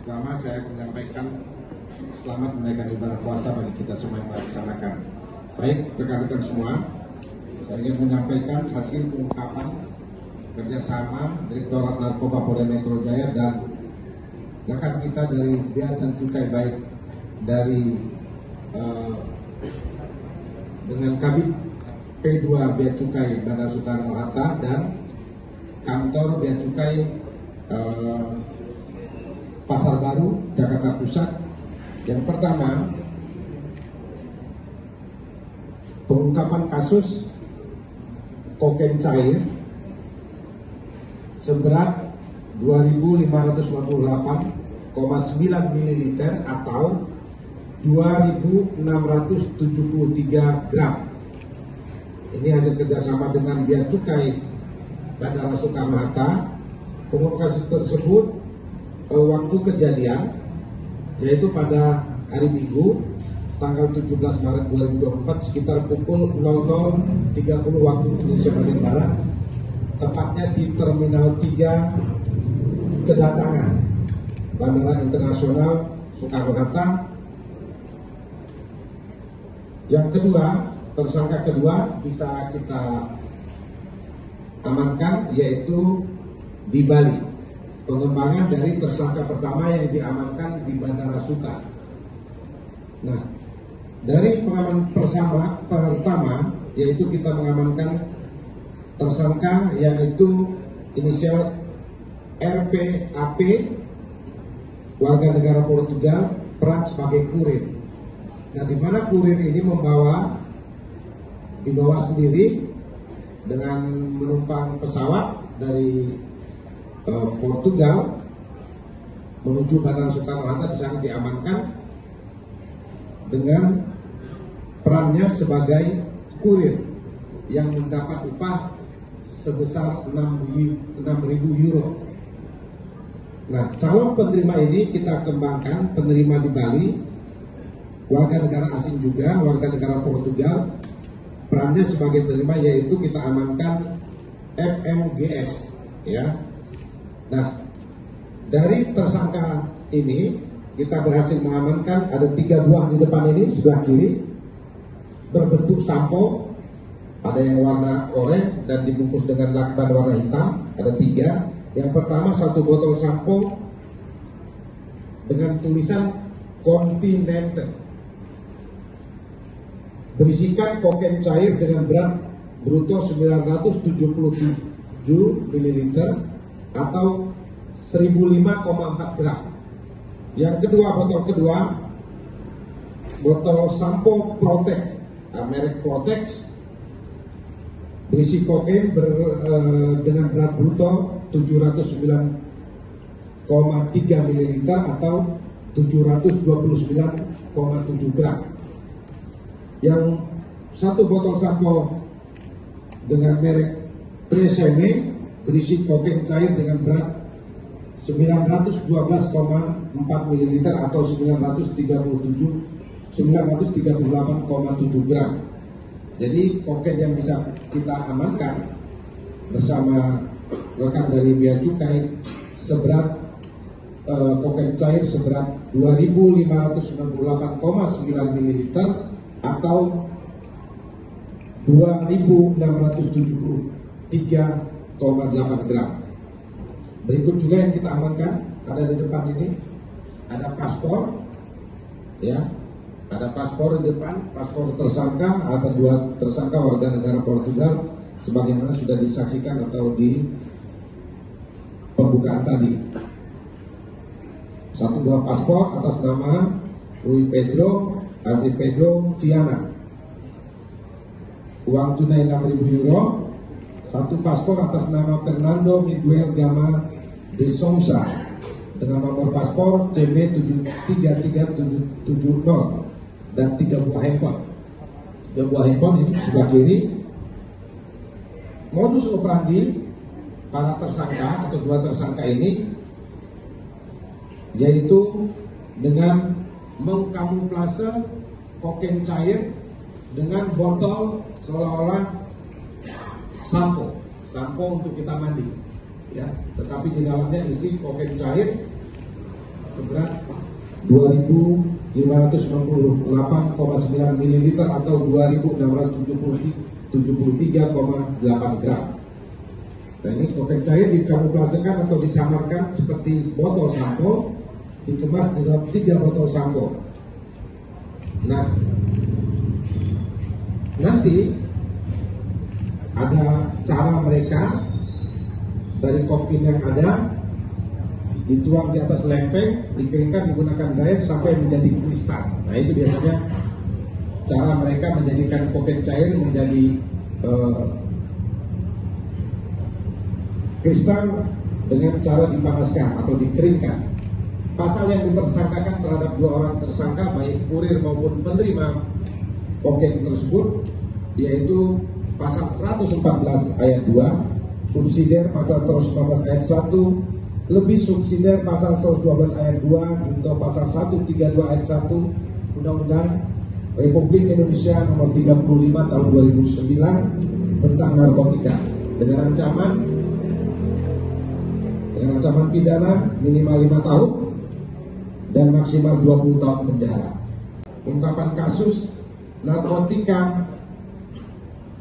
Pertama saya menyampaikan selamat menaikkan ibadah puasa bagi kita semua yang melaksanakan. Baik rekan-rekan semua, saya ingin menyampaikan hasil pengungkapan kerjasama Direktorat Narkoba Polda Metro Jaya dan rekan kita dari Bea dan Cukai, baik dari dengan Kabid P2 Bea Cukai Bandara Soekarno-Hatta dan kantor Bea Cukai Pasar Baru, Jakarta Pusat. Yang pertama, pengungkapan kasus kokain cair seberat 2.558,9 ml atau 2.673 gram. Ini hasil kerjasama dengan Bea Cukai Bandara Soekarno-Hatta. Pengungkapan kasus tersebut waktu kejadian yaitu pada hari Minggu tanggal 17 Maret 2024 sekitar pukul 00.30 waktu Indonesia bagian Barat, tepatnya di Terminal 3 kedatangan Bandara Internasional Soekarno-Hatta. Yang kedua, tersangka kedua bisa kita amankan yaitu di Bali. Pengembangan dari tersangka pertama yang diamankan di Bandara Suta. Nah, dari pengamanan pertama yaitu kita mengamankan tersangka yaitu inisial RPAP, warga negara Portugal, peran sebagai kurir. Nah, di mana kurir ini dibawa sendiri dengan menumpang pesawat dari Portugal menuju Bandara Soekarno-Hatta. Di sana diamankan dengan perannya sebagai kurir yang mendapat upah sebesar 6.000 euro. Nah, calon penerima ini kita kembangkan, penerima di Bali, warga negara asing juga, warga negara Portugal. Perannya sebagai penerima yaitu kita amankan FMGS, ya. Nah, dari tersangka ini kita berhasil mengamankan ada 3 buah di depan ini sebelah kiri berbentuk sampo, ada yang warna oranye dan dibungkus dengan lakban warna hitam, ada 3. Yang pertama, 1 botol sampo dengan tulisan Continental berisikan kokain cair dengan berat bruto 977 ml atau 1005,4 gram. Yang kedua, botol sampo Protek, merek Protek, berisi kokain dengan berat bruto 709,3 ml atau 729,7 gram. Yang 1 botol sampo dengan merek Tresemme berisi kokain cair dengan berat 912,4 ml atau 938,7 gram. Jadi kokain yang bisa kita amankan bersama rekan dari Bea Cukai seberat kokain cair seberat 2.598,9 ml atau 2.673,8 gram. Berikut juga yang kita amankan ada di depan ini, ada paspor, ya, ada paspor di depan, paspor tersangka, ada 2 tersangka warga negara Portugal, sebagaimana sudah disaksikan atau di pembukaan tadi. 1 buah paspor atas nama Rui Pedro Azevedo Viana, uang tunai 6.000 euro. 1 paspor atas nama Fernando Miguel Gama de Souza dengan nomor paspor CB 73370 dan 3 buah handphone. 3 buah handphone ini sebelah kiri. Modus operandi para tersangka atau 2 tersangka ini yaitu dengan mengkamuflase kokain cair dengan botol seolah-olah sampo untuk kita mandi, ya. Tetapi di dalamnya isi kokain cair seberat 2.568,9 ml atau 2.673,8 gram. Nah, ini kokain cair dikamuflasekan atau disamarkan seperti botol sampo, dikemas di dalam 3 botol sampo. Nah, nanti ada cara mereka dari kokain yang ada dituang di atas lempeng, dikeringkan menggunakan dryer sampai menjadi kristal. Nah, itu biasanya cara mereka menjadikan kokain cair menjadi kristal dengan cara dipanaskan atau dikeringkan. Pasal yang dipersangkakan terhadap 2 orang tersangka baik kurir maupun penerima kokain tersebut yaitu pasal 114 ayat 2, subsidiar pasal 114 ayat 1, lebih subsidiar pasal 112 ayat 2, junto pasal 132 ayat 1 Undang-Undang Republik Indonesia nomor 35 tahun 2009 tentang narkotika dengan ancaman pidana minimal 5 tahun dan maksimal 20 tahun penjara. Pengungkapan kasus narkotika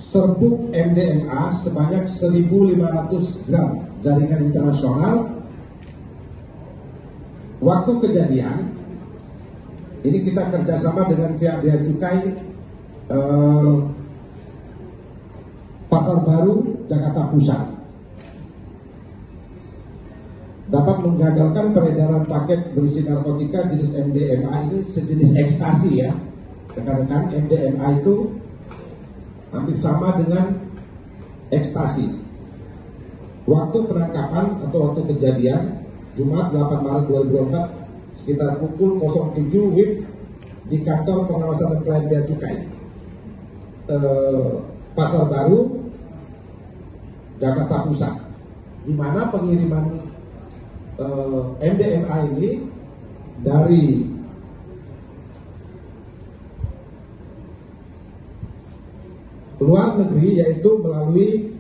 serbuk MDMA sebanyak 1.500 gram jaringan internasional. Waktu kejadian ini kita kerjasama dengan pihak bea cukai Pasar Baru, Jakarta Pusat, dapat menggagalkan peredaran paket berisi narkotika jenis MDMA. Ini sejenis ekstasi ya rekan-rekan. MDMA itu hampir sama dengan ekstasi. Waktu penangkapan atau waktu kejadian Jumat 8 Maret 2024 sekitar pukul 07 WIB di kantor pengawasan dan pelayanan bea cukai Pasar Baru, Jakarta Pusat, di mana pengiriman MDMA ini dari luar negeri, yaitu melalui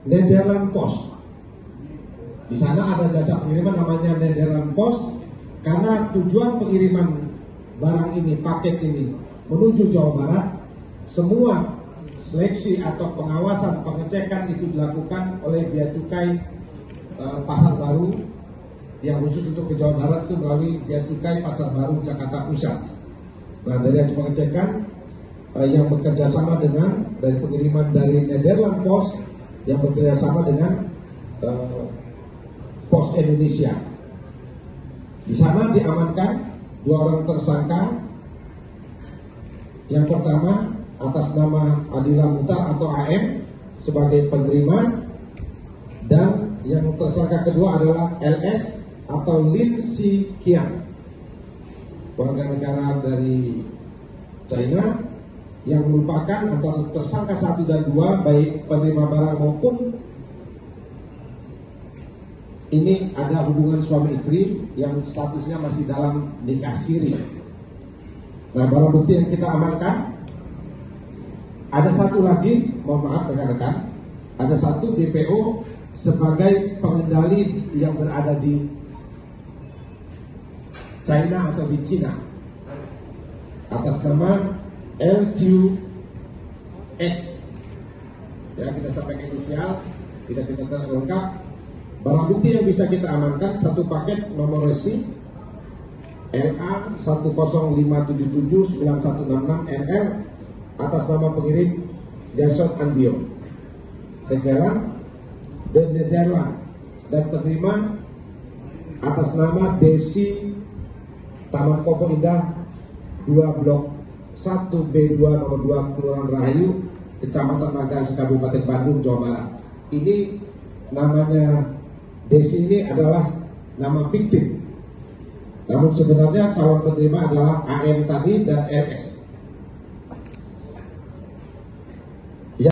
Nederland Post. Di sana ada jasa pengiriman namanya Nederland Post, karena tujuan pengiriman barang ini, paket ini menuju Jawa Barat, semua seleksi atau pengawasan pengecekan itu dilakukan oleh bea cukai Pasar Baru yang khusus untuk ke Jawa Barat itu melalui bea cukai Pasar Baru Jakarta Pusat. Nah, dari hasil pengecekan yang bekerja sama dengan dari pengiriman dari Nederland Post yang bekerja sama dengan Pos Indonesia. Di sana diamankan 2 orang tersangka. Yang pertama atas nama Adila Mutar atau AM sebagai penerima, dan yang tersangka kedua adalah LS atau Lin Si Qian, warga negara dari China, yang merupakan antara tersangka 1 dan 2 baik penerima barang maupun ini ada hubungan suami istri yang statusnya masih dalam nikah siri. Nah, barang bukti yang kita amankan ada 1 lagi, mohon maaf rekan-rekan, ada 1 DPO sebagai pengendali yang berada di China atau di Cina atas nama LQX. Ya, kita sampaikan inisial, tidak kita lengkap. Barang bukti yang bisa kita amankan 1 paket nomor resi LA 105779166 NL atas nama pengirim Jason Andio Tegalan dan Nederland, dan penerima atas nama Desi Taman Kopo Indah 2 Blok 1 B2 nomor 2 Kelurahan Rahayu, Kecamatan Magaris, Kabupaten Bandung, Jawa Barat. Ini namanya Desi ini adalah nama fiktif, namun sebenarnya calon penerima adalah AM tadi dan RS.